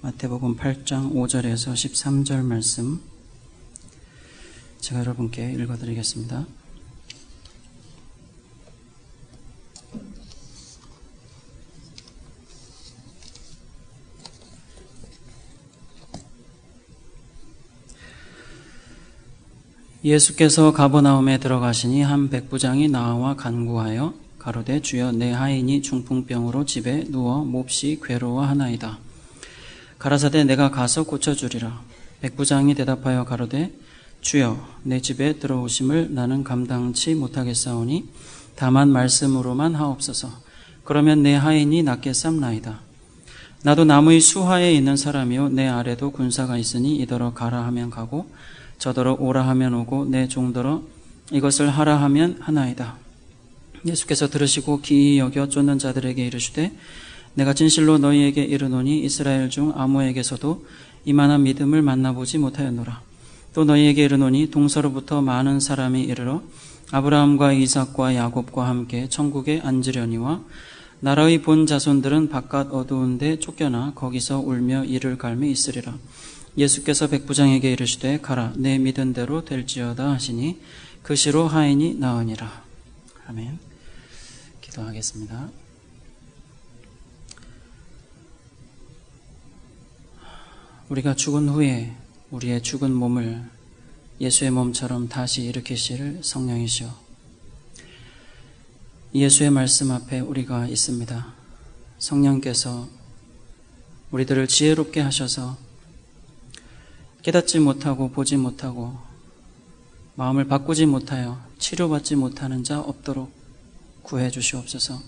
마태복음 8장 5절에서 13절 말씀 제가 여러분께 읽어드리겠습니다. 예수께서 가버나움에 들어가시니 한 백부장이 나와 간구하여 가로되 주여 내 하인이 중풍병으로 집에 누워 몹시 괴로워하나이다. 가라사대 내가 가서 고쳐주리라. 백부장이 대답하여 가로되 주여 내 집에 들어오심을 나는 감당치 못하겠사오니 다만 말씀으로만 하옵소서. 그러면 내 하인이 낫게 삼나이다. 나도 나무의 수하에 있는 사람이요 내 아래도 군사가 있으니 이더러 가라 하면 가고 저더러 오라 하면 오고 내 종더러 이것을 하라 하면 하나이다. 예수께서 들으시고 기이 여겨 쫓는 자들에게 이르시되 내가 진실로 너희에게 이르노니 이스라엘 중 아무에게서도 이만한 믿음을 만나보지 못하였노라. 또 너희에게 이르노니 동서로부터 많은 사람이 이르러 아브라함과 이삭과 야곱과 함께 천국에 앉으려니와 나라의 본 자손들은 바깥 어두운 데 쫓겨나 거기서 울며 이를 갈미 있으리라. 예수께서 백부장에게 이르시되 가라 내 믿은 대로 될지어다 하시니 그 시로 하인이 나으니라. 아멘. 기도하겠습니다. 우리가 죽은 후에 우리의 죽은 몸을 예수의 몸처럼 다시 일으키실 성령이시오. 예수의 말씀 앞에 우리가 있습니다. 성령께서 우리들을 지혜롭게 하셔서 깨닫지 못하고 보지 못하고 마음을 바꾸지 못하여 치료받지 못하는 자 없도록 구해 주시옵소서.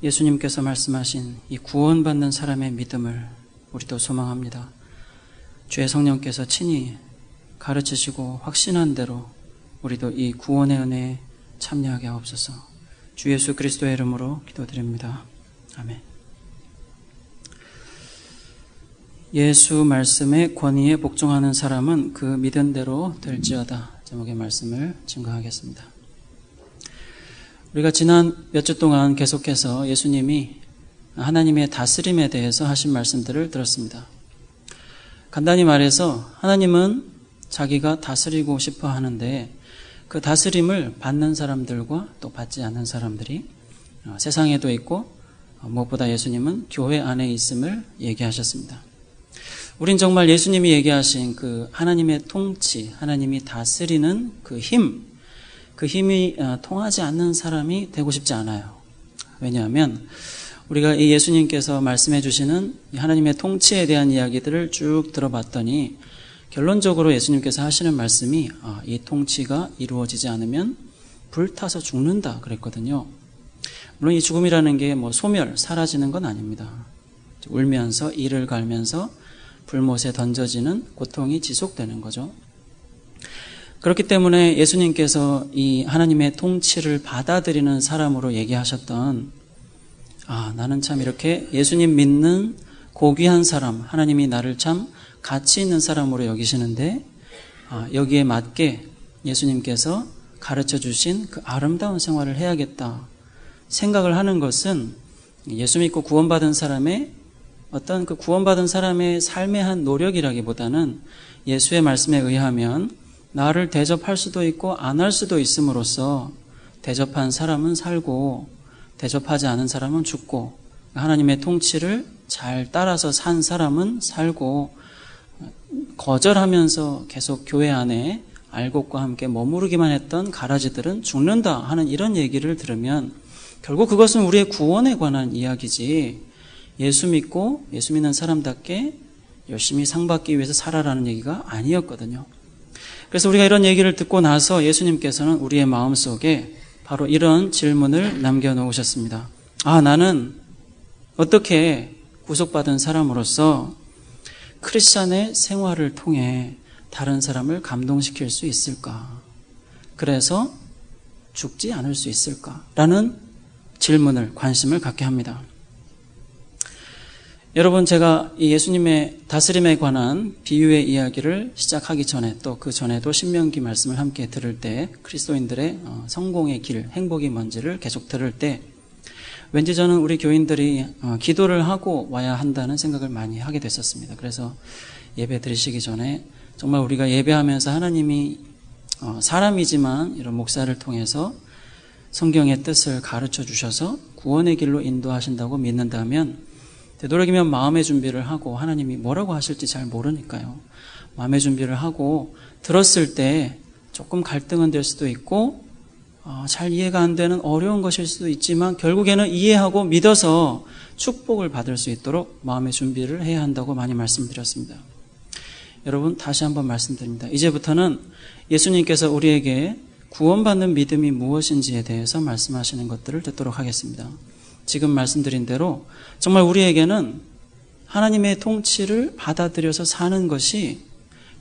예수님께서 말씀하신 이 구원받는 사람의 믿음을 우리도 소망합니다. 주의 성령께서 친히 가르치시고 확신한 대로 우리도 이 구원의 은혜에 참여하게 하옵소서. 주 예수 그리스도의 이름으로 기도드립니다. 아멘. 예수 말씀의 권위에 복종하는 사람은 그 믿은 대로 될지어다. 제목의 말씀을 증거하겠습니다. 우리가 지난 몇 주 동안 계속해서 예수님이 하나님의 다스림에 대해서 하신 말씀들을 들었습니다. 간단히 말해서 하나님은 자기가 다스리고 싶어 하는데 그 다스림을 받는 사람들과 또 받지 않는 사람들이 세상에도 있고 무엇보다 예수님은 교회 안에 있음을 얘기하셨습니다. 우린 정말 예수님이 얘기하신 그 하나님의 통치, 하나님이 다스리는 그 힘이 통하지 않는 사람이 되고 싶지 않아요. 왜냐하면 우리가 이 예수님께서 말씀해 주시는 하나님의 통치에 대한 이야기들을 쭉 들어봤더니 결론적으로 예수님께서 하시는 말씀이 이 통치가 이루어지지 않으면 불타서 죽는다 그랬거든요. 물론 이 죽음이라는 게 소멸, 사라지는 건 아닙니다. 울면서 이를 갈면서 불못에 던져지는 고통이 지속되는 거죠. 그렇기 때문에 예수님께서 이 하나님의 통치를 받아들이는 사람으로 얘기하셨던 나는 참 이렇게 예수님 믿는 고귀한 사람, 하나님이 나를 참 가치 있는 사람으로 여기시는데 여기에 맞게 예수님께서 가르쳐 주신 그 아름다운 생활을 해야겠다 생각을 하는 것은 예수 믿고 구원받은 사람의 어떤 그 구원받은 사람의 삶의 한 노력이라기보다는 예수의 말씀에 의하면 나를 대접할 수도 있고 안 할 수도 있음으로써 대접한 사람은 살고 대접하지 않은 사람은 죽고 하나님의 통치를 잘 따라서 산 사람은 살고 거절하면서 계속 교회 안에 알곡과 함께 머무르기만 했던 가라지들은 죽는다 하는 이런 얘기를 들으면 결국 그것은 우리의 구원에 관한 이야기지 예수 믿고 예수 믿는 사람답게 열심히 상 받기 위해서 살아라는 얘기가 아니었거든요. 그래서 우리가 이런 얘기를 듣고 나서 예수님께서는 우리의 마음속에 바로 이런 질문을 남겨놓으셨습니다. 나는 어떻게 구속받은 사람으로서 크리스찬의 생활을 통해 다른 사람을 감동시킬 수 있을까? 그래서 죽지 않을 수 있을까? 라는 질문을, 관심을 갖게 합니다. 여러분, 제가 이 예수님의 다스림에 관한 비유의 이야기를 시작하기 전에 또 그 전에도 신명기 말씀을 함께 들을 때 그리스도인들의 성공의 길, 행복이 뭔지를 계속 들을 때 왠지 저는 우리 교인들이 기도를 하고 와야 한다는 생각을 많이 하게 됐었습니다. 그래서 예배 드리시기 전에 정말 우리가 예배하면서 하나님이 사람이지만 이런 목사를 통해서 성경의 뜻을 가르쳐 주셔서 구원의 길로 인도하신다고 믿는다면 되도록이면 마음의 준비를 하고, 하나님이 뭐라고 하실지 잘 모르니까요. 마음의 준비를 하고 들었을 때 조금 갈등은 될 수도 있고 잘 이해가 안 되는 어려운 것일 수도 있지만 결국에는 이해하고 믿어서 축복을 받을 수 있도록 마음의 준비를 해야 한다고 많이 말씀드렸습니다. 여러분, 다시 한번 말씀드립니다. 이제부터는 예수님께서 우리에게 구원받는 믿음이 무엇인지에 대해서 말씀하시는 것들을 듣도록 하겠습니다. 지금 말씀드린 대로 정말 우리에게는 하나님의 통치를 받아들여서 사는 것이,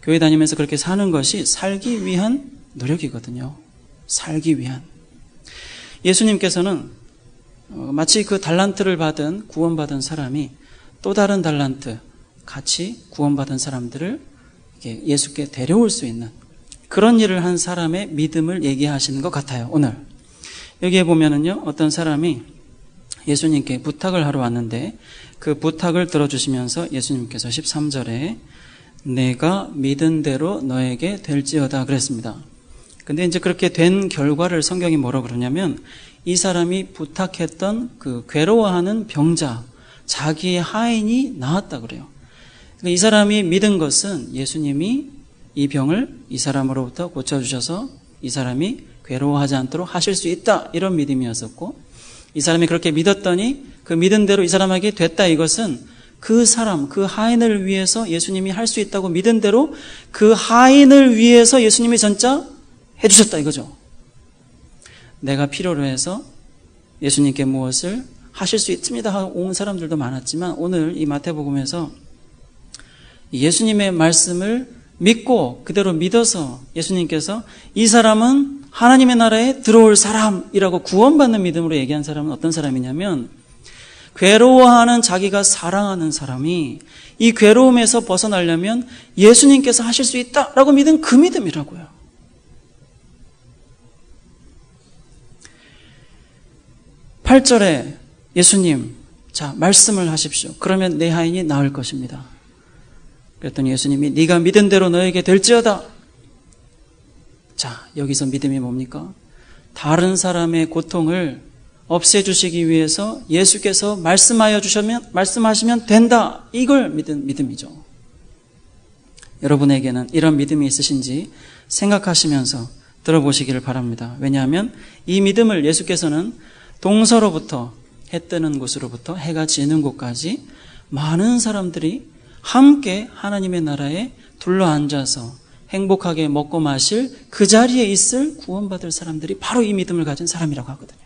교회 다니면서 그렇게 사는 것이 살기 위한 노력이거든요. 살기 위한. 예수님께서는 마치 그 달란트를 받은, 구원받은 사람이 또 다른 달란트, 같이 구원받은 사람들을 예수께 데려올 수 있는 그런 일을 한 사람의 믿음을 얘기하시는 것 같아요. 오늘 여기에 보면은요, 어떤 사람이 예수님께 부탁을 하러 왔는데 그 부탁을 들어주시면서 예수님께서 13절에 내가 믿은 대로 너에게 될지어다 그랬습니다. 근데 이제 그렇게 된 결과를 성경이 뭐라고 그러냐면, 이 사람이 부탁했던 그 괴로워하는 병자, 자기의 하인이 나았다 그래요. 그러니까 이 사람이 믿은 것은 예수님이 이 병을 이 사람으로부터 고쳐주셔서 이 사람이 괴로워하지 않도록 하실 수 있다, 이런 믿음이었었고, 이 사람이 그렇게 믿었더니 그 믿은 대로 이 사람에게 됐다. 이것은 그 사람, 그 하인을 위해서 예수님이 할 수 있다고 믿은 대로 그 하인을 위해서 예수님이 진짜 해주셨다 이거죠. 내가 필요로 해서 예수님께 무엇을 하실 수 있습니다 하고 온 사람들도 많았지만, 오늘 이 마태복음에서 예수님의 말씀을 믿고 그대로 믿어서 예수님께서 이 사람은 하나님의 나라에 들어올 사람이라고 구원받는 믿음으로 얘기한 사람은 어떤 사람이냐면, 괴로워하는 자기가 사랑하는 사람이 이 괴로움에서 벗어나려면 예수님께서 하실 수 있다라고 믿은 그 믿음이라고요. 팔 절에 예수님, 자, 말씀을 하십시오. 그러면 내 하인이 나을 것입니다. 그랬더니 예수님이 네가 믿은 대로 너에게 될지어다. 자, 여기서 믿음이 뭡니까? 다른 사람의 고통을 없애주시기 위해서 예수께서 말씀하시면 된다. 이걸 믿은 믿음이죠. 여러분에게는 이런 믿음이 있으신지 생각하시면서 들어보시기를 바랍니다. 왜냐하면 이 믿음을 예수께서는 동서로부터, 해 뜨는 곳으로부터 해가 지는 곳까지 많은 사람들이 함께 하나님의 나라에 둘러앉아서 행복하게 먹고 마실 그 자리에 있을 구원받을 사람들이 바로 이 믿음을 가진 사람이라고 하거든요.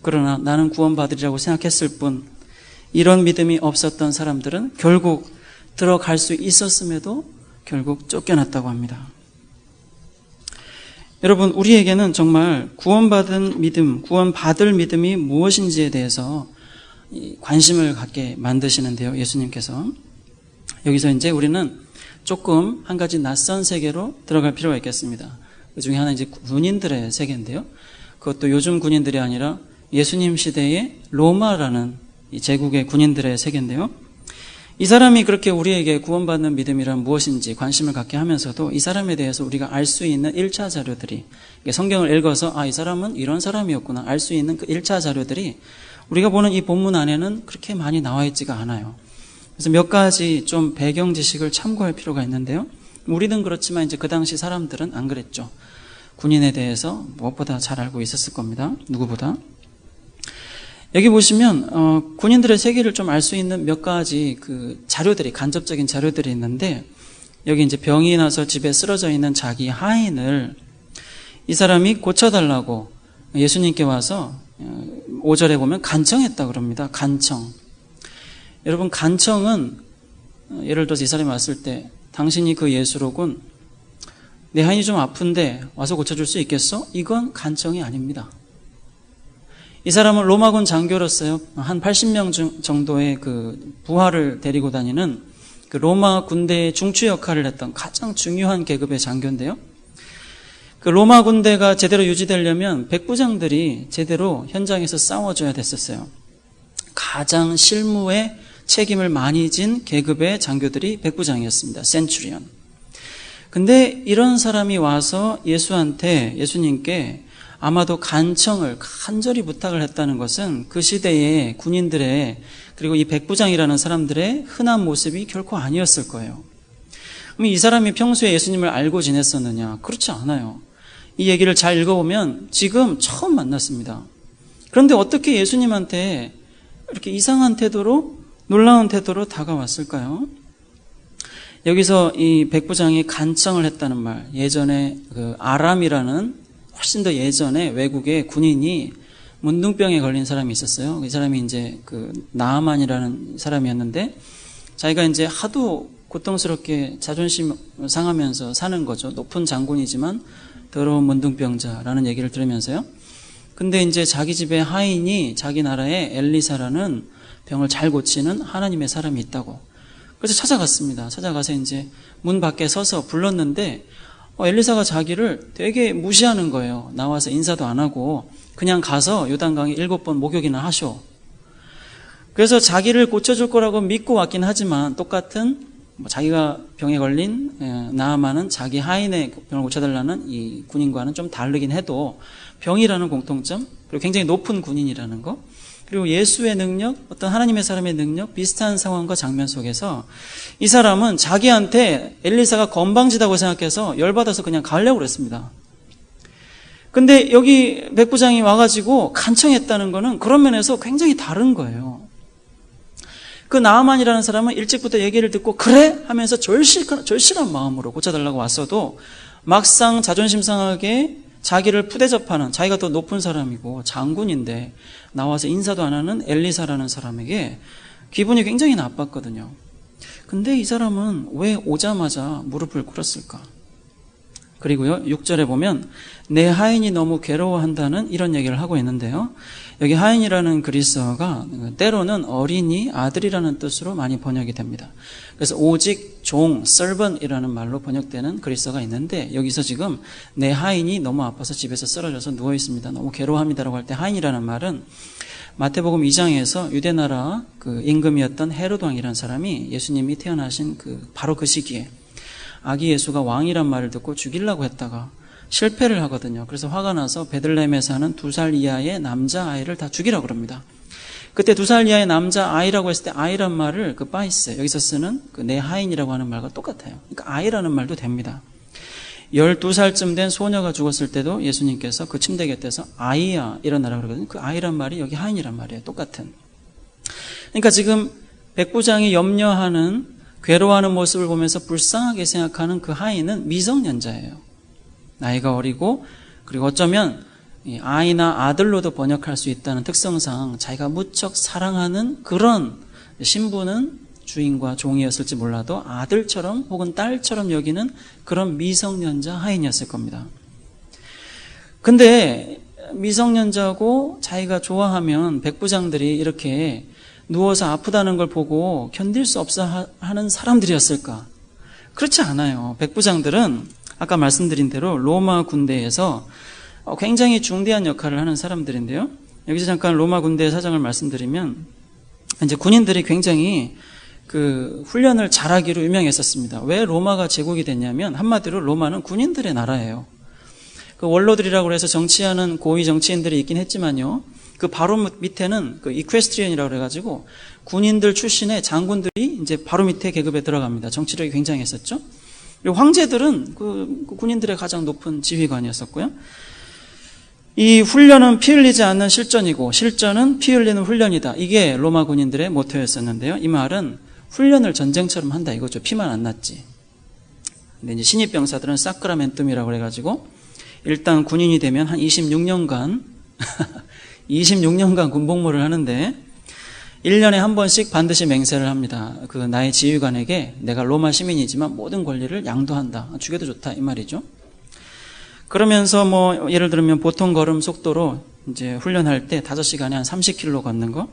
그러나 나는 구원받으리라고 생각했을 뿐 이런 믿음이 없었던 사람들은 결국 들어갈 수 있었음에도 결국 쫓겨났다고 합니다. 여러분, 우리에게는 정말 구원받은 믿음, 구원받을 믿음이 무엇인지에 대해서 관심을 갖게 만드시는데요, 예수님께서. 여기서 이제 우리는 조금 한 가지 낯선 세계로 들어갈 필요가 있겠습니다. 그 중에 하나 이제 군인들의 세계인데요. 그것도 요즘 군인들이 아니라 예수님 시대의 로마라는 이 제국의 군인들의 세계인데요. 이 사람이 그렇게 우리에게 구원받는 믿음이란 무엇인지 관심을 갖게 하면서도 이 사람에 대해서 우리가 알 수 있는 1차 자료들이, 성경을 읽어서 이 사람은 이런 사람이었구나 알 수 있는 그 1차 자료들이 우리가 보는 이 본문 안에는 그렇게 많이 나와 있지가 않아요. 그래서 몇 가지 좀 배경 지식을 참고할 필요가 있는데요. 우리는 그렇지만 이제 그 당시 사람들은 안 그랬죠. 군인에 대해서 무엇보다 잘 알고 있었을 겁니다. 누구보다. 여기 보시면 군인들의 세계를 좀 알 수 있는 몇 가지 그 자료들이, 간접적인 자료들이 있는데, 여기 이제 병이 나서 집에 쓰러져 있는 자기 하인을 이 사람이 고쳐달라고 예수님께 와서 5절에 보면 간청했다 그럽니다. 간청. 여러분, 간청은 예를 들어서 이 사람이 왔을 때 당신이 그 예수로군, 내 하인이 좀 아픈데 와서 고쳐줄 수 있겠어? 이건 간청이 아닙니다. 이 사람은 로마군 장교로서요, 한 80명 정도의 그 부하를 데리고 다니는 그 로마 군대의 중추 역할을 했던 가장 중요한 계급의 장교인데요. 그 로마 군대가 제대로 유지되려면 백부장들이 제대로 현장에서 싸워줘야 됐었어요. 가장 실무에 책임을 많이 진 계급의 장교들이 백부장이었습니다. 센츄리언. 근데 이런 사람이 와서 예수님께 아마도 간청을 간절히 부탁을 했다는 것은 그 시대의 군인들의, 그리고 이 백부장이라는 사람들의 흔한 모습이 결코 아니었을 거예요. 그럼 이 사람이 평소에 예수님을 알고 지냈었느냐? 그렇지 않아요. 이 얘기를 잘 읽어보면 지금 처음 만났습니다. 그런데 어떻게 예수님한테 이렇게 이상한 태도로, 놀라운 태도로 다가왔을까요? 여기서 이 백부장이 간청을 했다는 말, 예전에 그 아람이라는 훨씬 더 예전에 외국의 군인이 문둥병에 걸린 사람이 있었어요. 이 사람이 이제 그 나아만이라는 사람이었는데, 자기가 이제 하도 고통스럽게 자존심 상하면서 사는 거죠. 높은 장군이지만 더러운 문둥병자라는 얘기를 들으면서요. 근데 이제 자기 집에 하인이 자기 나라에 엘리사라는 병을 잘 고치는 하나님의 사람이 있다고. 그래서 찾아갔습니다. 찾아가서 이제 문 밖에 서서 불렀는데 엘리사가 자기를 되게 무시하는 거예요. 나와서 인사도 안 하고 그냥 가서 요단강에 7번 목욕이나 하쇼. 그래서 자기를 고쳐줄 거라고 믿고 왔긴 하지만 똑같은 자기가 병에 걸린 나아만은 자기 하인의 병을 고쳐달라는 이 군인과는 좀 다르긴 해도 병이라는 공통점, 그리고 굉장히 높은 군인이라는 거, 그리고 예수의 능력, 어떤 하나님의 사람의 능력, 비슷한 상황과 장면 속에서 이 사람은 자기한테 엘리사가 건방지다고 생각해서 열받아서 그냥 가려고 그랬습니다. 근데 여기 백부장이 와가지고 간청했다는 거는 그런 면에서 굉장히 다른 거예요. 그 나아만이라는 사람은 일찍부터 얘기를 듣고 그래? 하면서 절실한 마음으로 고쳐달라고 왔어도 막상 자존심 상하게 자기를 푸대접하는, 자기가 더 높은 사람이고 장군인데 나와서 인사도 안 하는 엘리사라는 사람에게 기분이 굉장히 나빴거든요. 근데 이 사람은 왜 오자마자 무릎을 꿇었을까? 그리고요, 6절에 보면 내 하인이 너무 괴로워한다는 이런 얘기를 하고 있는데요. 여기 하인이라는 그리스어가 때로는 어린이, 아들이라는 뜻으로 많이 번역이 됩니다. 그래서 오직, 종, servant이라는 말로 번역되는 그리스어가 있는데 여기서 지금 내 하인이 너무 아파서 집에서 쓰러져서 누워 있습니다. 너무 괴로워합니다라고 할 때 하인이라는 말은 마태복음 2장에서 유대나라 그 임금이었던 헤롯 왕이라는 사람이 예수님이 태어나신 바로 그 시기에 아기 예수가 왕이란 말을 듣고 죽이려고 했다가 실패를 하거든요. 그래서 화가 나서 베들레헴에 사는 2살 이하의 남자아이를 다 죽이라고 그럽니다. 그때 2살 이하의 남자아이라고 했을 때 아이란 말을 바이스, 여기서 쓰는 내 하인이라고 하는 말과 똑같아요. 그러니까 아이라는 말도 됩니다. 12살쯤 된 소녀가 죽었을 때도 예수님께서 그 침대 곁에서 아이야 일어나라 그러거든요. 그 아이란 말이 여기 하인이란 말이에요. 똑같은. 그러니까 지금 백부장이 염려하는, 괴로워하는 모습을 보면서 불쌍하게 생각하는 그 하인은 미성년자예요. 나이가 어리고, 그리고 어쩌면 아이나 아들로도 번역할 수 있다는 특성상 자기가 무척 사랑하는 그런 신부는 주인과 종이었을지 몰라도 아들처럼 혹은 딸처럼 여기는 그런 미성년자 하인이었을 겁니다. 근데 미성년자고 자기가 좋아하면 백부장들이 이렇게 누워서 아프다는 걸 보고 견딜 수 없어 하는 사람들이었을까? 그렇지 않아요. 백부장들은 아까 말씀드린 대로 로마 군대에서 굉장히 중대한 역할을 하는 사람들인데요. 여기서 잠깐 로마 군대의 사정을 말씀드리면 이제 군인들이 굉장히 훈련을 잘하기로 유명했었습니다. 왜 로마가 제국이 됐냐면 한마디로 로마는 군인들의 나라예요. 원로들이라고 해서 정치하는 고위 정치인들이 있긴 했지만요. 바로 밑에는 이퀘스트리언이라고 그래가지고 군인들 출신의 장군들이 이제 바로 밑에 계급에 들어갑니다. 정치력이 굉장했었죠. 그리고 황제들은 군인들의 가장 높은 지휘관이었었고요. 이 훈련은 피 흘리지 않는 실전이고 실전은 피 흘리는 훈련이다. 이게 로마 군인들의 모토였었는데요. 이 말은 훈련을 전쟁처럼 한다 이거죠. 피만 안 났지. 근데 이제 신입병사들은 사크라멘툼이라고 그래가지고 일단 군인이 되면 한 26년간 군복무를 하는데 1년에 한 번씩 반드시 맹세를 합니다. 나의 지휘관에게 내가 로마 시민이지만 모든 권리를 양도한다. 죽여도 좋다 이 말이죠. 그러면서 예를 들면 보통 걸음 속도로 이제 훈련할 때 5시간에 한 30km 걷는 거,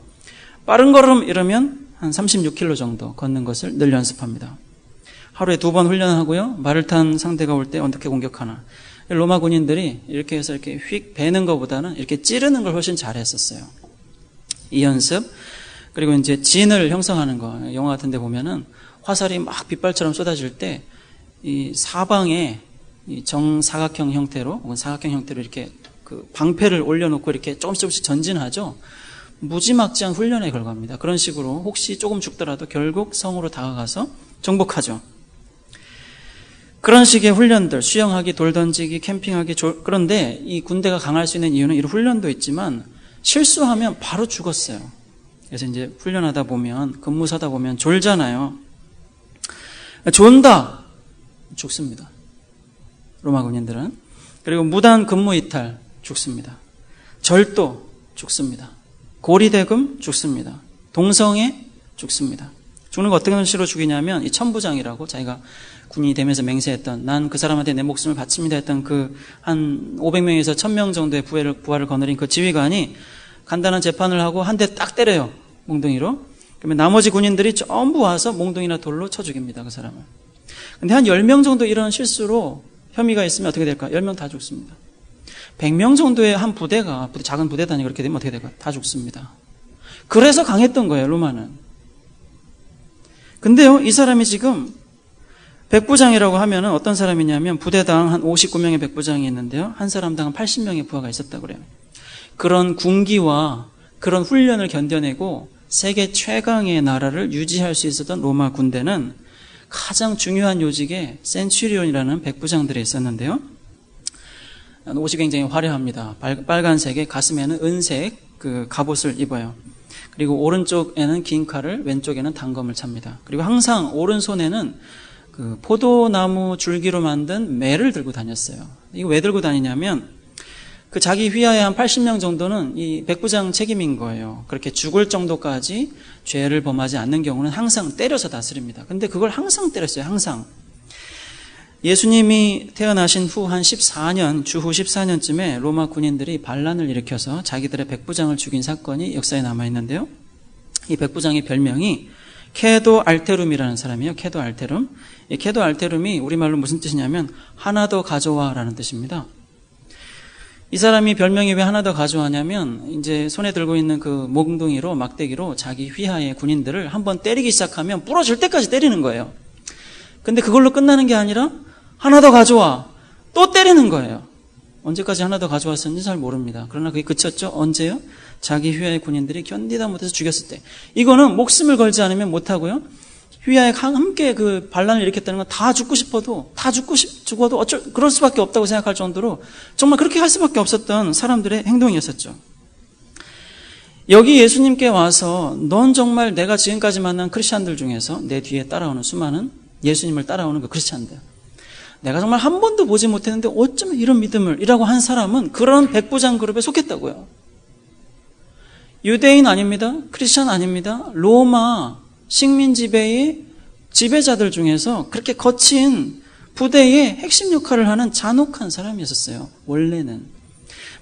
빠른 걸음 이러면 한 36km 정도 걷는 것을 늘 연습합니다. 하루에 2번 훈련하고요. 말을 탄 상대가 올 때 어떻게 공격하나. 로마 군인들이 이렇게 해서 이렇게 휙 베는 것보다는 이렇게 찌르는 걸 훨씬 잘했었어요. 이 연습, 그리고 이제 진을 형성하는 거. 영화 같은 데 보면은 화살이 막 빗발처럼 쏟아질 때 이 사방에 이 정사각형 형태로 혹은 사각형 형태로 이렇게 그 방패를 올려놓고 이렇게 조금씩 전진하죠. 무지막지한 훈련의 결과입니다. 그런 식으로 혹시 조금 죽더라도 결국 성으로 다가가서 정복하죠. 그런 식의 훈련들, 수영하기, 돌 던지기, 캠핑하기, 그런데 이 군대가 강할 수 있는 이유는 이런 훈련도 있지만 실수하면 바로 죽었어요. 그래서 이제 훈련하다 보면, 근무 서다 보면 졸잖아요. 존다! 죽습니다. 로마 군인들은. 그리고 무단 근무 이탈, 죽습니다. 절도, 죽습니다. 고리대금, 죽습니다. 동성애, 죽습니다. 죽는 거 어떤 식으로 죽이냐면, 이 천부장이라고 자기가 군인이 되면서 맹세했던, 난 그 사람한테 내 목숨을 바칩니다 했던 그 한 500명에서 1000명 정도의 부하를 거느린 그 지휘관이 간단한 재판을 하고 한 대 딱 때려요. 몽둥이로. 그러면 나머지 군인들이 전부 와서 몽둥이나 돌로 쳐 죽입니다. 그 사람을. 근데 한 10명 정도 이런 실수로 혐의가 있으면 어떻게 될까? 10명 다 죽습니다. 100명 정도의 한 부대가, 작은 부대 단위가 그렇게 되면 어떻게 될까? 다 죽습니다. 그래서 강했던 거예요, 로마는. 근데요, 이 사람이 지금 백부장이라고 하면은 어떤 사람이냐면 부대당 한 59명의 백부장이 있는데요. 한 사람당 한 80명의 부하가 있었다고 그래요. 그런 군기와 그런 훈련을 견뎌내고 세계 최강의 나라를 유지할 수 있었던 로마 군대는 가장 중요한 요직에 센츄리온이라는 백부장들이 있었는데요. 옷이 굉장히 화려합니다. 빨간색에 가슴에는 은색 그 갑옷을 입어요. 그리고 오른쪽에는 긴 칼을, 왼쪽에는 단검을 찹니다. 그리고 항상 오른손에는 그 포도나무 줄기로 만든 매를 들고 다녔어요. 이거 왜 들고 다니냐면 그 자기 휘하에 한 80명 정도는 이 백부장 책임인 거예요. 그렇게 죽을 정도까지 죄를 범하지 않는 경우는 항상 때려서 다스립니다. 근데 그걸 항상 때렸어요. 항상. 예수님이 태어나신 후 한 14년, 주후 14년쯤에 로마 군인들이 반란을 일으켜서 자기들의 백부장을 죽인 사건이 역사에 남아있는데요. 이 백부장의 별명이 캐도 알테룸이라는 사람이에요. 캐도 알테룸. 이 캐도 알테룸이 우리말로 무슨 뜻이냐면 하나 더 가져와라는 뜻입니다. 이 사람이 별명이 왜 하나 더 가져와냐면 이제 손에 들고 있는 그 몽둥이로 막대기로 자기 휘하의 군인들을 한번 때리기 시작하면 부러질 때까지 때리는 거예요. 근데 그걸로 끝나는 게 아니라 하나 더 가져와 또 때리는 거예요. 언제까지 하나 더 가져왔었는지 잘 모릅니다. 그러나 그게 그쳤죠. 언제요? 자기 휘하의 군인들이 견디다 못해서 죽였을 때. 이거는 목숨을 걸지 않으면 못하고요. 휘하에 함께 그 반란을 일으켰다는 건 다 죽고 싶어도 죽어도 그럴 수밖에 없다고 생각할 정도로 정말 그렇게 할 수밖에 없었던 사람들의 행동이었었죠. 여기 예수님께 와서 넌 정말 내가 지금까지 만난 크리스찬들 중에서 내 뒤에 따라오는 수많은 예수님을 따라오는 그 크리스찬들, 내가 정말 한 번도 보지 못했는데 어쩌면 이런 믿음을 이라고 한 사람은 그런 백부장 그룹에 속했다고요. 유대인 아닙니다. 크리스찬 아닙니다. 로마 식민 지배의 지배자들 중에서 그렇게 거친 부대의 핵심 역할을 하는 잔혹한 사람이었어요. 원래는.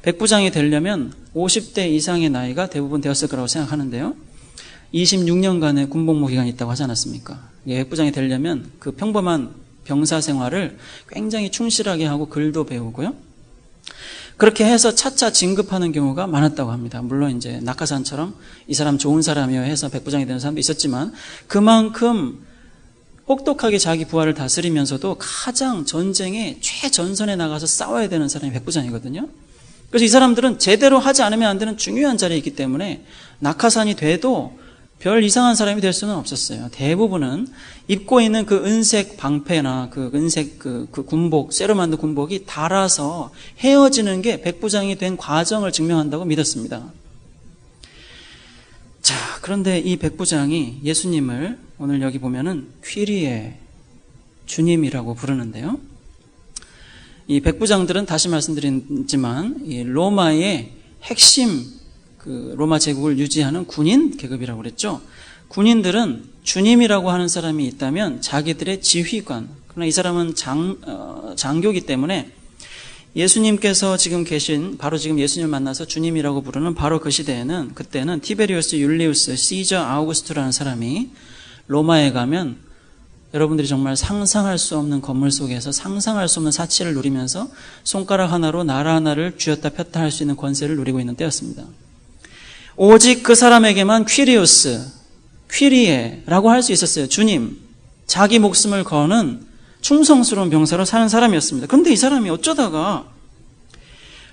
백부장이 되려면 50대 이상의 나이가 대부분 되었을 거라고 생각하는데요. 26년간의 군복무 기간이 있다고 하지 않았습니까? 백부장이 되려면 그 평범한 병사 생활을 굉장히 충실하게 하고 글도 배우고요. 그렇게 해서 차차 진급하는 경우가 많았다고 합니다. 물론 이제 낙하산처럼 이 사람 좋은 사람이요 해서 백부장이 되는 사람도 있었지만 그만큼 혹독하게 자기 부하를 다스리면서도 가장 전쟁의 최전선에 나가서 싸워야 되는 사람이 백부장이거든요. 그래서 이 사람들은 제대로 하지 않으면 안 되는 중요한 자리에 있기 때문에 낙하산이 돼도 별 이상한 사람이 될 수는 없었어요. 대부분은 입고 있는 그 은색 방패나 그 은색 그 군복, 쇠로 만든 군복이 닳아서 헤어지는 게 백부장이 된 과정을 증명한다고 믿었습니다. 자, 그런데 이 백부장이 예수님을 오늘 여기 보면은 퀴리에 주님이라고 부르는데요. 이 백부장들은 다시 말씀드리지만 이 로마의 핵심 그 로마 제국을 유지하는 군인 계급이라고 그랬죠. 군인들은 주님이라고 하는 사람이 있다면 자기들의 지휘관, 그러나 이 사람은 장교이기 때문에 예수님께서 지금 계신, 바로 지금 예수님을 만나서 주님이라고 부르는 바로 그 시대에는, 그때는 티베리우스 율리우스 시저 아우구스투라는 사람이 로마에 가면 여러분들이 정말 상상할 수 없는 건물 속에서 상상할 수 없는 사치를 누리면서 손가락 하나로 나라 하나를 쥐었다 폈다 할 수 있는 권세를 누리고 있는 때였습니다. 오직 그 사람에게만 퀴리에라고 할 수 있었어요. 주님, 자기 목숨을 거는 충성스러운 병사로 사는 사람이었습니다. 그런데 이 사람이 어쩌다가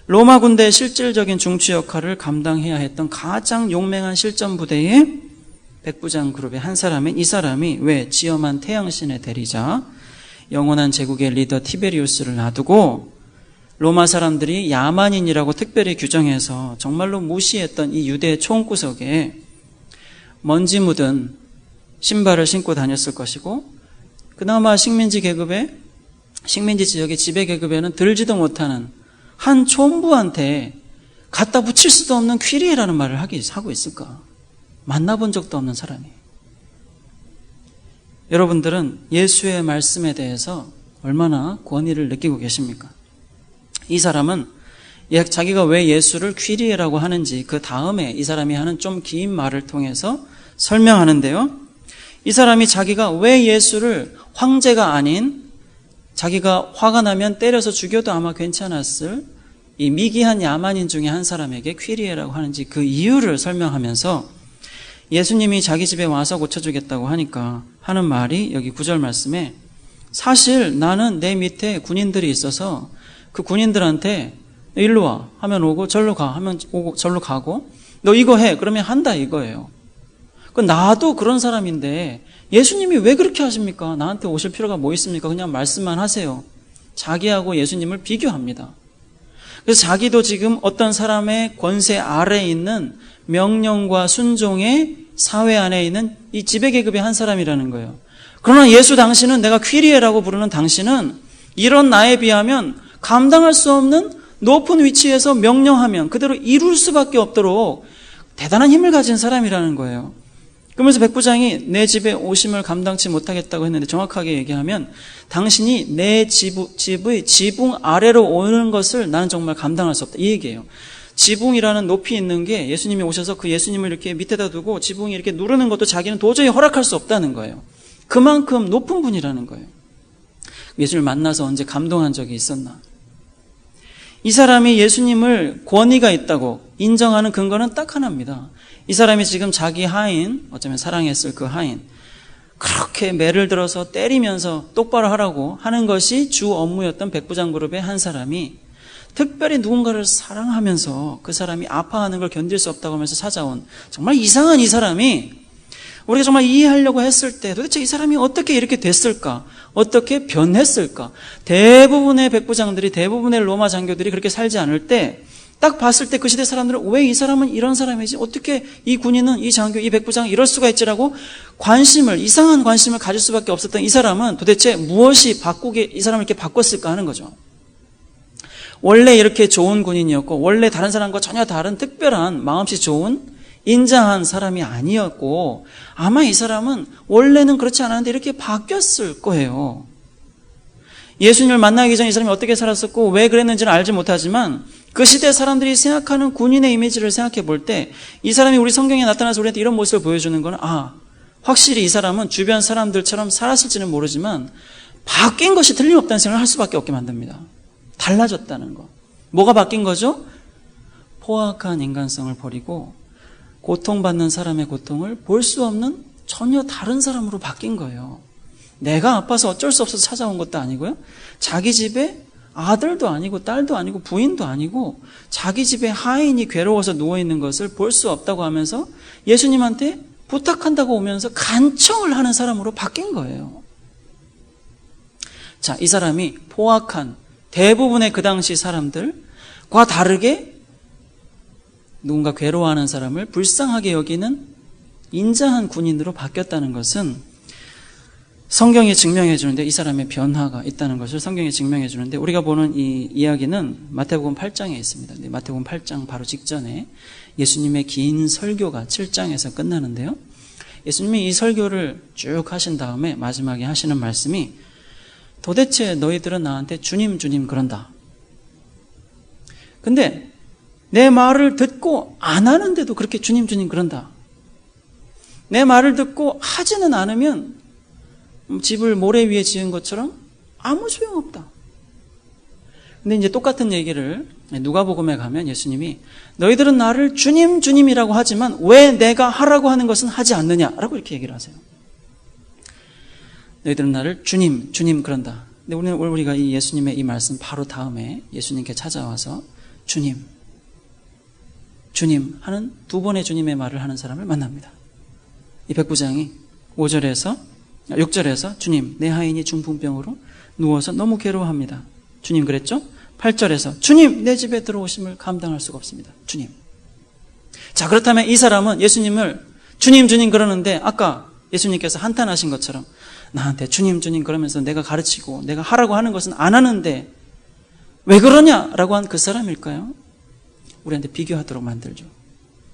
로마 군대의 실질적인 중추 역할을 감당해야 했던 가장 용맹한 실전 부대의 백부장 그룹의 한 사람인 이 사람이 왜 지엄한 태양신의 대리자 영원한 제국의 리더 티베리우스를 놔두고 로마 사람들이 야만인이라고 특별히 규정해서 정말로 무시했던 이 유대 총구석에 먼지 묻은 신발을 신고 다녔을 것이고, 그나마 식민지 지역의 지배 계급에는 들지도 못하는 한 총부한테 갖다 붙일 수도 없는 퀴리에라는 말을 하고 있을까? 만나본 적도 없는 사람이. 여러분들은 예수의 말씀에 대해서 얼마나 권위를 느끼고 계십니까? 이 사람은 자기가 왜 예수를 퀴리에라고 하는지 그 다음에 이 사람이 하는 좀 긴 말을 통해서 설명하는데요. 이 사람이 자기가 왜 예수를 황제가 아닌 자기가 화가 나면 때려서 죽여도 아마 괜찮았을 이 미개한 야만인 중에 한 사람에게 퀴리에라고 하는지 그 이유를 설명하면서 예수님이 자기 집에 와서 고쳐주겠다고 하니까 하는 말이 여기 9절 말씀에, 사실 나는 내 밑에 군인들이 있어서 그 군인들한테 일로 와 하면 오고 절로 가 하면 오고 절로 가고 너 이거 해 그러면 한다 이거예요. 나도 그런 사람인데 예수님이 왜 그렇게 하십니까? 나한테 오실 필요가 뭐 있습니까? 그냥 말씀만 하세요. 자기하고 예수님을 비교합니다. 그래서 자기도 지금 어떤 사람의 권세 아래에 있는 명령과 순종의 사회 안에 있는 이 지배계급의 한 사람이라는 거예요. 그러나 예수 당신은, 내가 퀴리에라고 부르는 당신은 이런 나에 비하면 감당할 수 없는 높은 위치에서 명령하면 그대로 이룰 수밖에 없도록 대단한 힘을 가진 사람이라는 거예요. 그러면서 백부장이 내 집에 오심을 감당치 못하겠다고 했는데, 정확하게 얘기하면 당신이 내 집의 지붕 아래로 오는 것을 나는 정말 감당할 수 없다, 이 얘기예요. 지붕이라는 높이 있는 게 예수님이 오셔서 그 예수님을 이렇게 밑에다 두고 지붕이 이렇게 누르는 것도 자기는 도저히 허락할 수 없다는 거예요. 그만큼 높은 분이라는 거예요. 예수님을 만나서 언제 감동한 적이 있었나? 이 사람이 예수님을 권위가 있다고 인정하는 근거는 딱 하나입니다. 이 사람이 지금 자기 하인, 어쩌면 사랑했을 그 하인, 그렇게 매를 들어서 때리면서 똑바로 하라고 하는 것이 주 업무였던 백부장 그룹의 한 사람이 특별히 누군가를 사랑하면서 그 사람이 아파하는 걸 견딜 수 없다고 하면서 찾아온 정말 이상한 이 사람이, 우리가 정말 이해하려고 했을 때 도대체 이 사람이 어떻게 이렇게 됐을까? 어떻게 변했을까? 대부분의 백부장들이, 대부분의 로마 장교들이 그렇게 살지 않을 때 딱 봤을 때 그 시대 사람들은 왜 이 사람은 이런 사람이지? 어떻게 이 군인은, 이 장교, 이 백부장이 이럴 수가 있지라고 이상한 관심을 가질 수밖에 없었던 이 사람은 도대체 무엇이 이 사람을 이렇게 바꿨을까 하는 거죠. 원래 이렇게 좋은 군인이었고, 원래 다른 사람과 전혀 다른 특별한 마음씨 좋은 인자한 사람이 아니었고, 아마 이 사람은 원래는 그렇지 않았는데 이렇게 바뀌었을 거예요. 예수님을 만나기 전에 이 사람이 어떻게 살았었고 왜 그랬는지는 알지 못하지만 그 시대 사람들이 생각하는 군인의 이미지를 생각해 볼 때 이 사람이 우리 성경에 나타나서 우리한테 이런 모습을 보여주는 건, 확실히 이 사람은 주변 사람들처럼 살았을지는 모르지만 바뀐 것이 틀림없다는 생각을 할 수밖에 없게 만듭니다. 달라졌다는 거. 뭐가 바뀐 거죠? 포악한 인간성을 버리고 고통받는 사람의 고통을 볼 수 없는 전혀 다른 사람으로 바뀐 거예요. 내가 아파서 어쩔 수 없어서 찾아온 것도 아니고요. 자기 집에 아들도 아니고 딸도 아니고 부인도 아니고 자기 집에 하인이 괴로워서 누워있는 것을 볼 수 없다고 하면서 예수님한테 부탁한다고 오면서 간청을 하는 사람으로 바뀐 거예요. 자, 이 사람이 포악한 대부분의 그 당시 사람들과 다르게 누군가 괴로워하는 사람을 불쌍하게 여기는 인자한 군인으로 바뀌었다는 것은 성경이 증명해 주는데, 이 사람의 변화가 있다는 것을 성경이 증명해 주는데, 우리가 보는 이 이야기는 마태복음 8장에 있습니다. 마태복음 8장 바로 직전에 예수님의 긴 설교가 7장에서 끝나는데요. 예수님이 이 설교를 쭉 하신 다음에 마지막에 하시는 말씀이, 도대체 너희들은 나한테 주님 주님 그런다. 근데 내 말을 듣고 안 하는데도 그렇게 주님 주님 그런다. 내 말을 듣고 하지는 않으면 집을 모래 위에 지은 것처럼 아무 소용없다. 근데 이제 똑같은 얘기를 누가복음에 가면 예수님이 너희들은 나를 주님 주님이라고 하지만 왜 내가 하라고 하는 것은 하지 않느냐라고 이렇게 얘기를 하세요. 너희들은 나를 주님 주님 그런다. 근데 오늘 우리가 이 예수님의 이 말씀 바로 다음에 예수님께 찾아와서 주님 주님 하는 두 번의 주님의 말을 하는 사람을 만납니다. 이 백부장이 6절에서 주님 내 하인이 중풍병으로 누워서 너무 괴로워합니다. 주님 그랬죠? 8절에서 주님 내 집에 들어오심을 감당할 수가 없습니다. 주님. 자, 그렇다면 이 사람은 예수님을 주님 주님 그러는데 아까 예수님께서 한탄하신 것처럼 나한테 주님 주님 그러면서 내가 가르치고 내가 하라고 하는 것은 안 하는데 왜 그러냐라고 한 그 사람일까요? 우리한테 비교하도록 만들죠.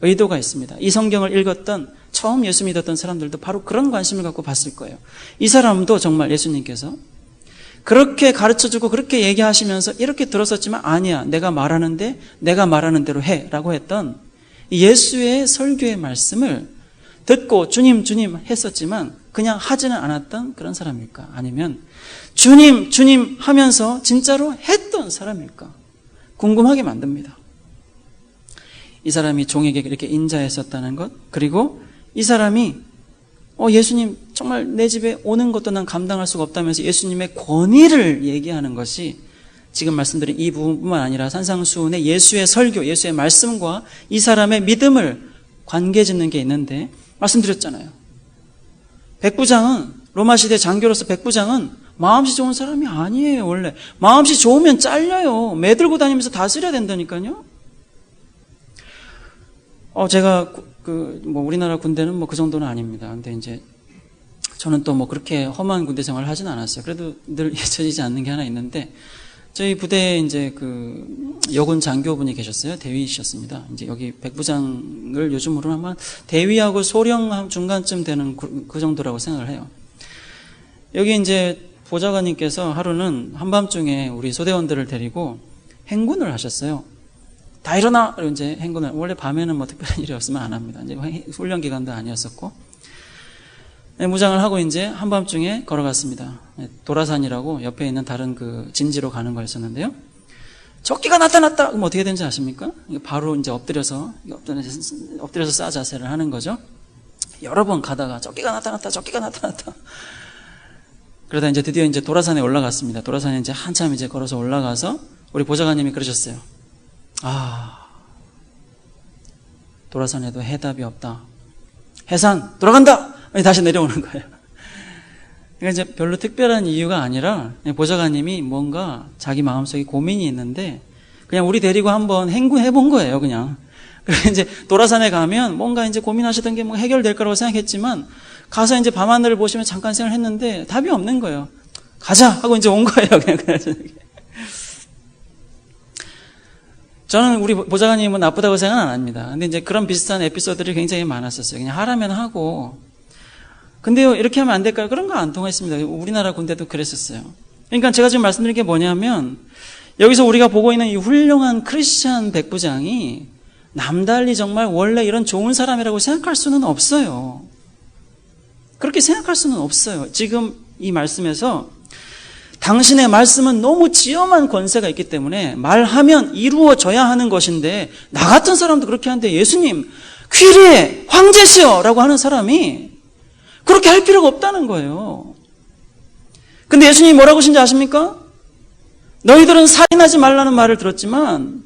의도가 있습니다. 이 성경을 읽었던 처음 예수 믿었던 사람들도 바로 그런 관심을 갖고 봤을 거예요. 이 사람도 정말 예수님께서 그렇게 가르쳐주고 그렇게 얘기하시면서 이렇게 들었었지만 아니야 내가 말하는데 내가 말하는 대로 해 라고 했던 예수의 설교의 말씀을 듣고 주님 주님 했었지만 그냥 하지는 않았던 그런 사람일까? 아니면 주님 주님 하면서 진짜로 했던 사람일까? 궁금하게 만듭니다. 이 사람이 종에게 이렇게 인자했었다는 것, 그리고 이 사람이 예수님 정말 내 집에 오는 것도 난 감당할 수가 없다면서 예수님의 권위를 얘기하는 것이 지금 말씀드린 이 부분뿐만 아니라 산상수훈의 예수의 설교, 예수의 말씀과 이 사람의 믿음을 관계짓는 게 있는데 말씀드렸잖아요. 백부장은 로마 시대 장교로서 백부장은 마음씨 좋은 사람이 아니에요. 원래 마음씨 좋으면 잘려요. 매들고 다니면서 다스려야 된다니까요. 제가 우리나라 군대는 그 정도는 아닙니다. 근데 이제 저는 또 그렇게 험한 군대 생활을 하진 않았어요. 그래도 늘 잊혀지지 않는 게 하나 있는데 저희 부대에 이제 여군 장교분이 계셨어요. 대위이셨습니다. 이제 여기 백부장을 요즘으로 아마 대위하고 소령 중간쯤 되는 그 정도라고 생각을 해요. 여기 이제 보좌관님께서 하루는 한밤중에 우리 소대원들을 데리고 행군을 하셨어요. 다 일어나! 이제 행군을, 원래 밤에는 특별한 일이 없으면 안 합니다. 이제 훈련 기간도 아니었었고. 무장을 하고 이제 한밤중에 걸어갔습니다. 도라산이라고 옆에 있는 다른 진지로 가는 거였었는데요. 적기가 나타났다! 그럼 어떻게 되는지 아십니까? 바로 이제 엎드려서 싸 자세를 하는 거죠. 여러 번 가다가 적기가 나타났다! 적기가 나타났다! 그러다 이제 드디어 이제 도라산에 올라갔습니다. 도라산에 이제 한참 이제 걸어서 올라가서 우리 보좌관님이 그러셨어요. 도라산에도 해답이 없다. 해산 돌아간다. 다시 내려오는 거예요. 그러니까 이제 별로 특별한 이유가 아니라 보좌관님이 뭔가 자기 마음속에 고민이 있는데 그냥 우리 데리고 한번 행군해 본 거예요. 그냥. 그래서 이제 도라산에 가면 뭔가 이제 고민하시던 게 해결될 거라고 생각했지만 가서 이제 밤하늘을 보시면 잠깐 생각을 했는데 답이 없는 거예요. 가자 하고 이제 온 거예요. 그냥. 저는 우리 보좌관님은 나쁘다고 생각은 안 합니다. 근데 이제 그런 비슷한 에피소드들이 굉장히 많았었어요. 그냥 하라면 하고. 근데요, 이렇게 하면 안 될까요? 그런 거 안 통했습니다. 우리나라 군대도 그랬었어요. 그러니까 제가 지금 말씀드린 게 뭐냐면, 여기서 우리가 보고 있는 이 훌륭한 크리스찬 백부장이 남달리 정말 원래 이런 좋은 사람이라고 생각할 수는 없어요. 그렇게 생각할 수는 없어요. 지금 이 말씀에서 당신의 말씀은 너무 지엄한 권세가 있기 때문에 말하면 이루어져야 하는 것인데 나 같은 사람도 그렇게 하는데 예수님 퀴리에 황제시여 라고 하는 사람이 그렇게 할 필요가 없다는 거예요. 근데 예수님이 뭐라고 하신지 아십니까? 너희들은 살인하지 말라는 말을 들었지만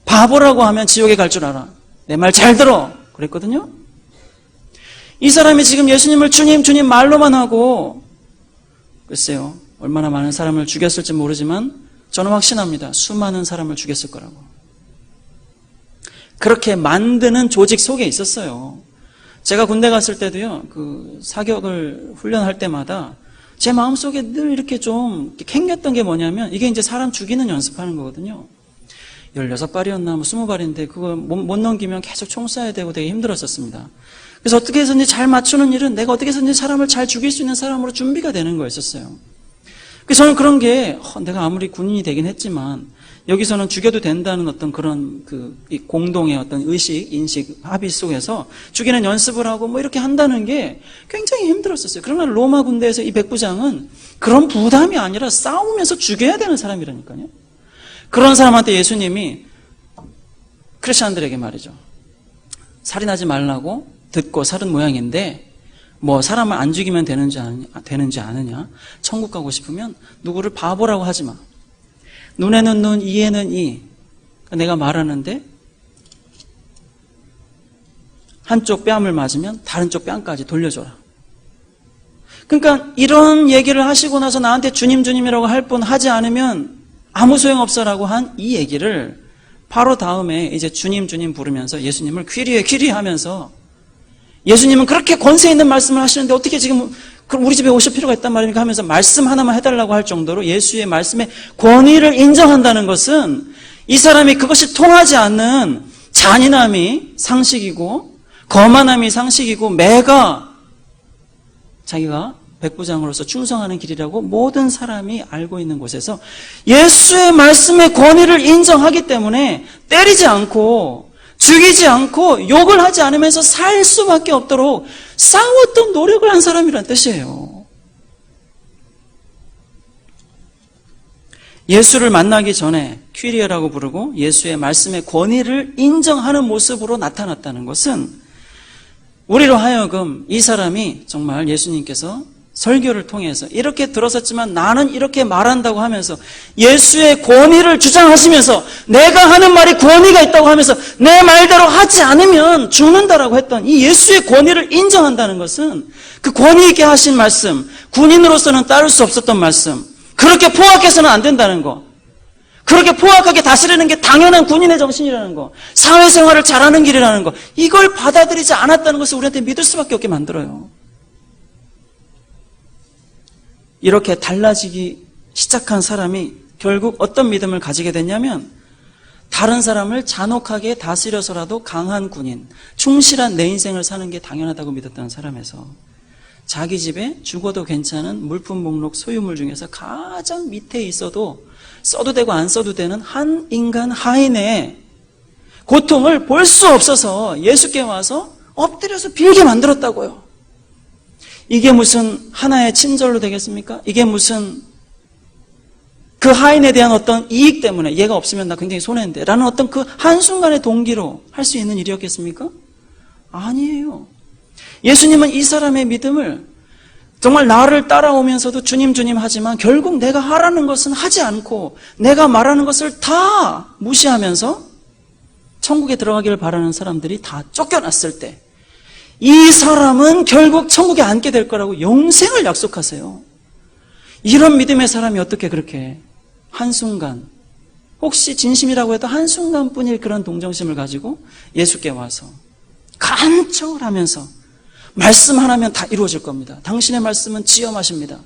바보라고 하면 지옥에 갈 줄 알아. 내 말 잘 들어. 그랬거든요. 이 사람이 지금 예수님을 주님 주님 말로만 하고 글쎄요. 얼마나 많은 사람을 죽였을지 모르지만 저는 확신합니다. 수많은 사람을 죽였을 거라고. 그렇게 만드는 조직 속에 있었어요. 제가 군대 갔을 때도요. 사격을 훈련할 때마다 제 마음속에 늘 이렇게 좀 캥겼던 게 뭐냐면 이게 이제 사람 죽이는 연습하는 거거든요. 16발이었나 20발인데 그거 못 넘기면 계속 총 쏴야 되고 되게 힘들었었습니다. 그래서 어떻게 해서든지 잘 맞추는 일은 내가 어떻게 해서든지 사람을 잘 죽일 수 있는 사람으로 준비가 되는 거였었어요. 그래서 저는 그런 게 내가 아무리 군인이 되긴 했지만 여기서는 죽여도 된다는 어떤 그런 이 공동의 어떤 의식, 인식, 합의 속에서 죽이는 연습을 하고 뭐 이렇게 한다는 게 굉장히 힘들었었어요. 그러나 로마 군대에서 이 백부장은 그런 부담이 아니라 싸우면서 죽여야 되는 사람이라니까요. 그런 사람한테 예수님이 크리스천들에게 말이죠. 살인하지 말라고 듣고 살은 모양인데 뭐 사람을 안 죽이면 되는지 아느냐? 천국 가고 싶으면 누구를 바보라고 하지 마. 눈에는 눈, 이에는 이. 내가 말하는데 한쪽 뺨을 맞으면 다른 쪽 뺨까지 돌려줘라. 그러니까 이런 얘기를 하시고 나서 나한테 주님이라고 할 뿐 하지 않으면 아무 소용없어라고 한 이 얘기를 바로 다음에 이제 주님 부르면서 예수님을 퀴리에 하면서 예수님은 그렇게 권세 있는 말씀을 하시는데 어떻게 지금 우리 집에 오실 필요가 있단 말입니까 하면서 말씀 하나만 해달라고 할 정도로 예수의 말씀의 권위를 인정한다는 것은 이 사람이 그것이 통하지 않는 잔인함이 상식이고 거만함이 상식이고 매가 자기가 백부장으로서 충성하는 길이라고 모든 사람이 알고 있는 곳에서 예수의 말씀의 권위를 인정하기 때문에 때리지 않고 죽이지 않고 욕을 하지 않으면서 살 수밖에 없도록 싸웠던 노력을 한 사람이란 뜻이에요. 예수를 만나기 전에 퀴리어라고 부르고 예수의 말씀의 권위를 인정하는 모습으로 나타났다는 것은 우리로 하여금 이 사람이 정말 예수님께서 설교를 통해서 이렇게 들었었지만 나는 이렇게 말한다고 하면서 예수의 권위를 주장하시면서 내가 하는 말이 권위가 있다고 하면서 내 말대로 하지 않으면 죽는다라고 했던 이 예수의 권위를 인정한다는 것은 그 권위 있게 하신 말씀, 군인으로서는 따를 수 없었던 말씀, 그렇게 포악해서는 안 된다는 거, 그렇게 포악하게 다스리는 게 당연한 군인의 정신이라는 거, 사회생활을 잘하는 길이라는 거, 이걸 받아들이지 않았다는 것을 우리한테 믿을 수밖에 없게 만들어요. 이렇게 달라지기 시작한 사람이 결국 어떤 믿음을 가지게 됐냐면 다른 사람을 잔혹하게 다스려서라도 강한 군인, 충실한 내 인생을 사는 게 당연하다고 믿었던 사람에서 자기 집에 죽어도 괜찮은 물품 목록 소유물 중에서 가장 밑에 있어도 써도 되고 안 써도 되는 한 인간 하인의 고통을 볼 수 없어서 예수께 와서 엎드려서 빌게 만들었다고요. 이게 무슨 하나의 친절로 되겠습니까? 이게 무슨 그 하인에 대한 어떤 이익 때문에 얘가 없으면 나 굉장히 손해인데 라는 어떤 그 한순간의 동기로 할 수 있는 일이었겠습니까? 아니에요. 예수님은 이 사람의 믿음을 정말 나를 따라오면서도 주님 하지만 결국 내가 하라는 것은 하지 않고 내가 말하는 것을 다 무시하면서 천국에 들어가기를 바라는 사람들이 다 쫓겨났을 때 이 사람은 결국 천국에 앉게 될 거라고 영생을 약속하세요. 이런 믿음의 사람이 어떻게 그렇게 한순간, 혹시 진심이라고 해도 한순간뿐일 그런 동정심을 가지고 예수께 와서 간청을 하면서 말씀 하나면 다 이루어질 겁니다. 당신의 말씀은 지엄하십니다.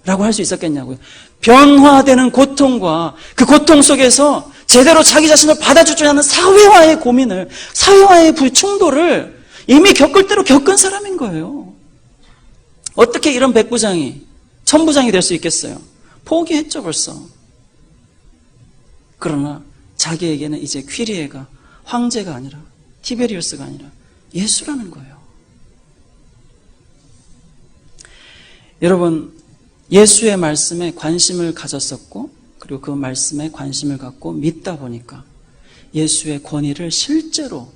라고 할 수 있었겠냐고요. 변화되는 고통과 그 고통 속에서 제대로 자기 자신을 받아줄 줄 아는 사회와의 고민을, 사회와의 불충돌을 이미 겪을 대로 겪은 사람인 거예요. 어떻게 이런 백부장이 천부장이 될 수 있겠어요? 포기했죠 벌써. 그러나 자기에게는 이제 퀴리에가 황제가 아니라 티베리우스가 아니라 예수라는 거예요. 여러분, 예수의 말씀에 관심을 가졌었고 그리고 그 말씀에 관심을 갖고 믿다 보니까 예수의 권위를 실제로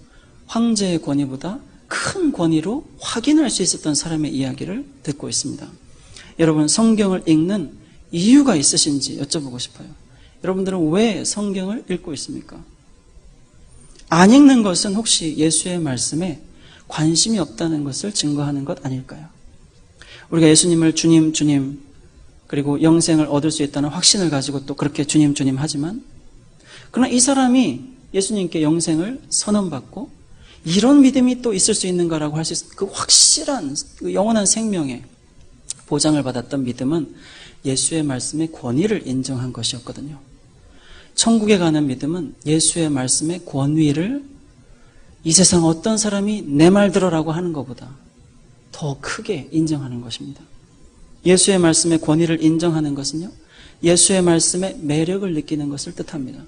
황제의 권위보다 큰 권위로 확인할 수 있었던 사람의 이야기를 듣고 있습니다. 여러분, 성경을 읽는 이유가 있으신지 여쭤보고 싶어요. 여러분들은 왜 성경을 읽고 있습니까? 안 읽는 것은 혹시 예수의 말씀에 관심이 없다는 것을 증거하는 것 아닐까요? 우리가 예수님을 주님 그리고 영생을 얻을 수 있다는 확신을 가지고 또 그렇게 주님 하지만 그러나 이 사람이 예수님께 영생을 선언받고 이런 믿음이 또 있을 수 있는가라고 할 수 있을 그 확실한 그 영원한 생명의 보장을 받았던 믿음은 예수의 말씀의 권위를 인정한 것이었거든요. 천국에 가는 믿음은 예수의 말씀의 권위를 이 세상 어떤 사람이 내 말 들어라고 하는 것보다 더 크게 인정하는 것입니다. 예수의 말씀의 권위를 인정하는 것은요, 예수의 말씀에 매력을 느끼는 것을 뜻합니다.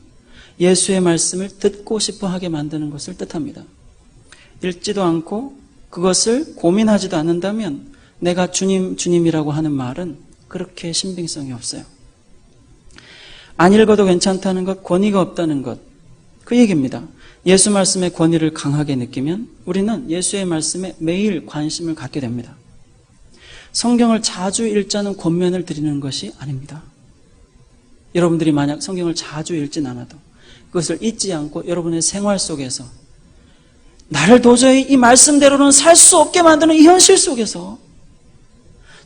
예수의 말씀을 듣고 싶어 하게 만드는 것을 뜻합니다. 읽지도 않고 그것을 고민하지도 않는다면 내가 주님, 주님이라고 하는 말은 그렇게 신빙성이 없어요. 안 읽어도 괜찮다는 것, 권위가 없다는 것, 그 얘기입니다. 예수 말씀의 권위를 강하게 느끼면 우리는 예수의 말씀에 매일 관심을 갖게 됩니다. 성경을 자주 읽자는 권면을 드리는 것이 아닙니다. 여러분들이 만약 성경을 자주 읽진 않아도 그것을 잊지 않고 여러분의 생활 속에서 나를 도저히 이 말씀대로는 살 수 없게 만드는 이 현실 속에서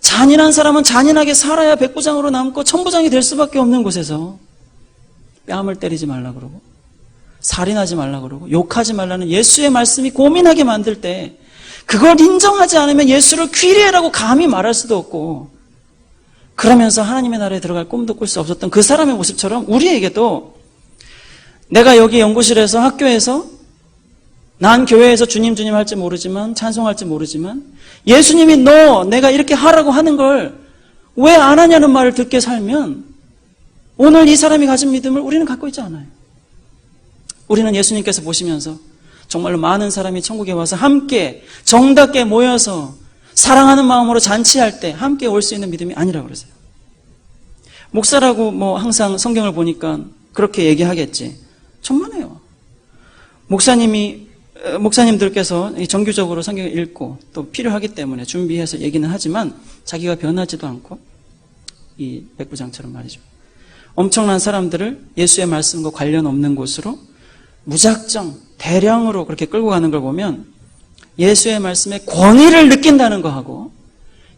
잔인한 사람은 잔인하게 살아야 백부장으로 남고 천부장이 될 수밖에 없는 곳에서 뺨을 때리지 말라 그러고 살인하지 말라 그러고 욕하지 말라는 예수의 말씀이 고민하게 만들 때 그걸 인정하지 않으면 예수를 귀리해라고 감히 말할 수도 없고 그러면서 하나님의 나라에 들어갈 꿈도 꿀 수 없었던 그 사람의 모습처럼 우리에게도 내가 여기 연구실에서 학교에서 난 교회에서 주님 주님 할지 모르지만 찬송할지 모르지만 예수님이 너 내가 이렇게 하라고 하는 걸 왜 안 하냐는 말을 듣게 살면 오늘 이 사람이 가진 믿음을 우리는 갖고 있지 않아요. 우리는 예수님께서 보시면서 정말로 많은 사람이 천국에 와서 함께 정답게 모여서 사랑하는 마음으로 잔치할 때 함께 올 수 있는 믿음이 아니라고 그러세요. 목사라고 항상 성경을 보니까 그렇게 얘기하겠지. 천만에요. 목사님들께서 정규적으로 성경을 읽고 또 필요하기 때문에 준비해서 얘기는 하지만 자기가 변하지도 않고 이 백부장처럼 말이죠. 엄청난 사람들을 예수의 말씀과 관련 없는 곳으로 무작정 대량으로 그렇게 끌고 가는 걸 보면 예수의 말씀의 권위를 느낀다는 거하고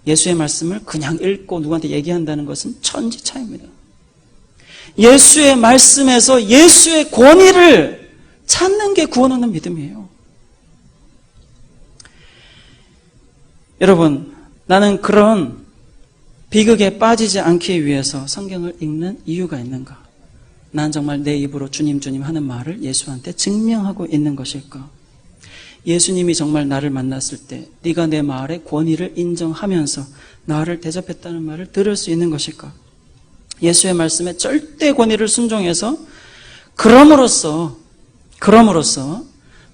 예수의 말씀을 그냥 읽고 누구한테 얘기한다는 것은 천지 차이입니다. 예수의 말씀에서 예수의 권위를 찾는 게 구원 얻는 믿음이에요. 여러분, 나는 그런 비극에 빠지지 않기 위해서 성경을 읽는 이유가 있는가? 난 정말 내 입으로 주님 주님 하는 말을 예수한테 증명하고 있는 것일까? 예수님이 정말 나를 만났을 때 네가 내 말의 권위를 인정하면서 나를 대접했다는 말을 들을 수 있는 것일까? 예수의 말씀에 절대 권위를 순종해서 그럼으로써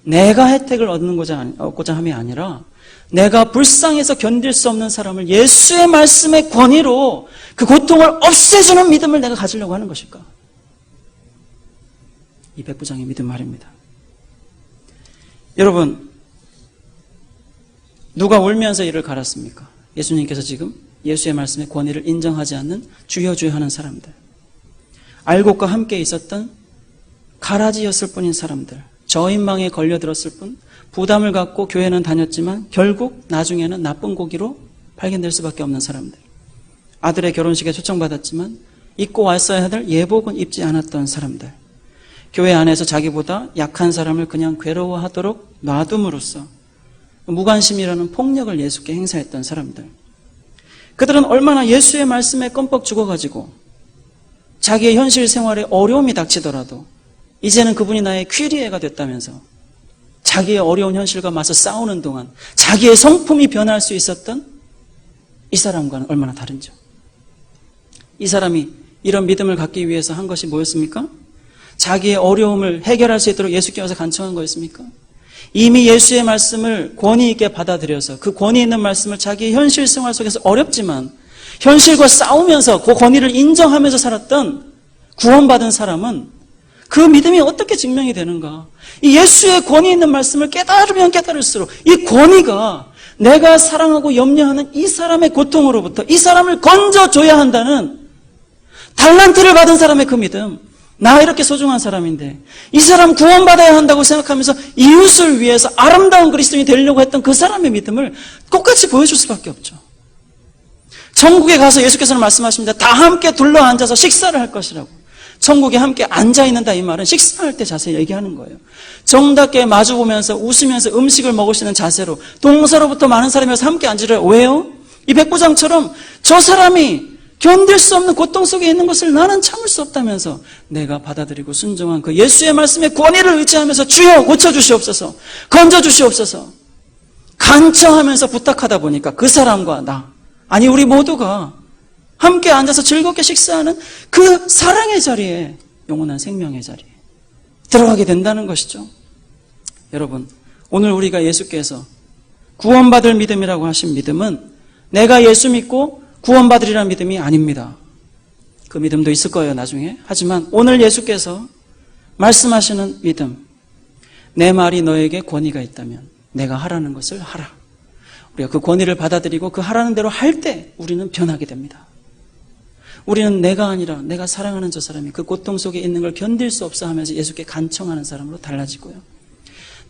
내가 혜택을 얻고자 함이 아니라 내가 불쌍해서 견딜 수 없는 사람을 예수의 말씀의 권위로 그 고통을 없애주는 믿음을 내가 가지려고 하는 것일까? 이 백부장의 믿음 말입니다. 여러분, 누가 울면서 이를 갈았습니까? 예수님께서 지금 예수의 말씀의 권위를 인정하지 않는 주여 주여 하는 사람들, 알곡과 함께 있었던 가라지였을 뿐인 사람들, 저인망에 걸려들었을 뿐 부담을 갖고 교회는 다녔지만 결국 나중에는 나쁜 고기로 발견될 수밖에 없는 사람들, 아들의 결혼식에 초청받았지만 입고 왔어야 할 예복은 입지 않았던 사람들, 교회 안에서 자기보다 약한 사람을 그냥 괴로워하도록 놔둠으로써 무관심이라는 폭력을 예수께 행사했던 사람들, 그들은 얼마나 예수의 말씀에 껌뻑 죽어가지고 자기의 현실 생활에 어려움이 닥치더라도 이제는 그분이 나의 퀴리에가 됐다면서 자기의 어려운 현실과 맞서 싸우는 동안 자기의 성품이 변할 수 있었던 이 사람과는 얼마나 다른지요. 이 사람이 이런 믿음을 갖기 위해서 한 것이 뭐였습니까? 자기의 어려움을 해결할 수 있도록 예수께 와서 간청한 거였습니까? 이미 예수의 말씀을 권위 있게 받아들여서 그 권위 있는 말씀을 자기의 현실 생활 속에서 어렵지만 현실과 싸우면서 그 권위를 인정하면서 살았던 구원받은 사람은 그 믿음이 어떻게 증명이 되는가? 이 예수의 권위 있는 말씀을 깨달으면 깨달을수록 이 권위가 내가 사랑하고 염려하는 이 사람의 고통으로부터 이 사람을 건져줘야 한다는 달란트를 받은 사람의 그 믿음, 나 이렇게 소중한 사람인데 이 사람 구원받아야 한다고 생각하면서 이웃을 위해서 아름다운 그리스도인이 되려고 했던 그 사람의 믿음을 똑같이 보여줄 수밖에 없죠. 천국에 가서 예수께서는 말씀하십니다. 다 함께 둘러앉아서 식사를 할 것이라고. 천국에 함께 앉아있는다 이 말은 식사할 때 자세히 얘기하는 거예요. 정답게 마주보면서 웃으면서 음식을 먹으시는 자세로 동서로부터 많은 사람이 와서 함께 앉으래요. 왜요? 이 백부장처럼 저 사람이 견딜 수 없는 고통 속에 있는 것을 나는 참을 수 없다면서 내가 받아들이고 순종한 그 예수의 말씀의 권위를 의지하면서 주여 고쳐주시옵소서, 건져주시옵소서 간청하면서 부탁하다 보니까 그 사람과 나, 아니 우리 모두가 함께 앉아서 즐겁게 식사하는 그 사랑의 자리에, 영원한 생명의 자리에 들어가게 된다는 것이죠. 여러분, 오늘 우리가 예수께서 구원받을 믿음이라고 하신 믿음은 내가 예수 믿고 구원받으리라는 믿음이 아닙니다. 그 믿음도 있을 거예요, 나중에. 하지만 오늘 예수께서 말씀하시는 믿음, 내 말이 너에게 권위가 있다면 내가 하라는 것을 하라. 우리가 그 권위를 받아들이고 그 하라는 대로 할 때 우리는 변하게 됩니다. 우리는 내가 아니라 내가 사랑하는 저 사람이 그 고통 속에 있는 걸 견딜 수 없어 하면서 예수께 간청하는 사람으로 달라지고요.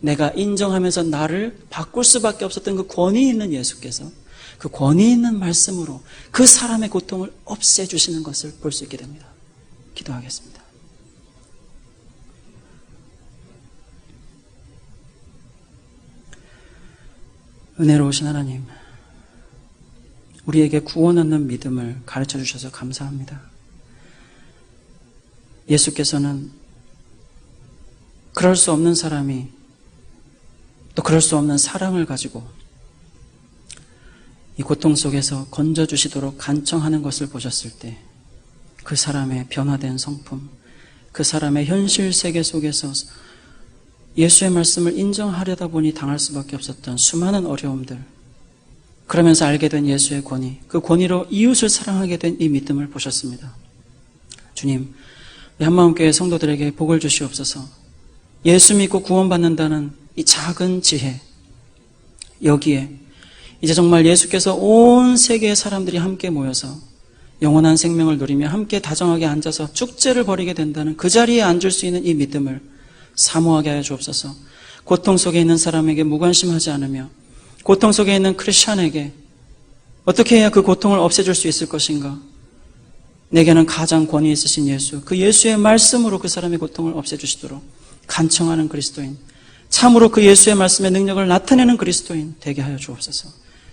내가 인정하면서 나를 바꿀 수밖에 없었던 그 권위 있는 예수께서 그 권위 있는 말씀으로 그 사람의 고통을 없애주시는 것을 볼 수 있게 됩니다. 기도하겠습니다. 은혜로우신 하나님, 우리에게 구원 얻는 믿음을 가르쳐 주셔서 감사합니다. 예수께서는 그럴 수 없는 사람이 또 그럴 수 없는 사랑을 가지고 이 고통 속에서 건져주시도록 간청하는 것을 보셨을 때 그 사람의 변화된 성품, 그 사람의 현실 세계 속에서 예수의 말씀을 인정하려다 보니 당할 수밖에 없었던 수많은 어려움들, 그러면서 알게 된 예수의 권위, 그 권위로 이웃을 사랑하게 된 이 믿음을 보셨습니다. 주님, 우리 한마음교회 성도들에게 복을 주시옵소서. 예수 믿고 구원받는다는 이 작은 지혜, 여기에 이제 정말 예수께서 온 세계의 사람들이 함께 모여서 영원한 생명을 누리며 함께 다정하게 앉아서 축제를 벌이게 된다는 그 자리에 앉을 수 있는 이 믿음을 사모하게 하여 주옵소서. 고통 속에 있는 사람에게 무관심하지 않으며 고통 속에 있는 크리스찬에게 어떻게 해야 그 고통을 없애줄 수 있을 것인가? 내게는 가장 권위 있으신 예수, 그 예수의 말씀으로 그 사람의 고통을 없애주시도록 간청하는 그리스도인, 참으로 그 예수의 말씀의 능력을 나타내는 그리스도인 되게 하여 주옵소서.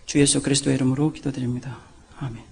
주 예수 그리스도의 이름으로 기도드립니다. 아멘.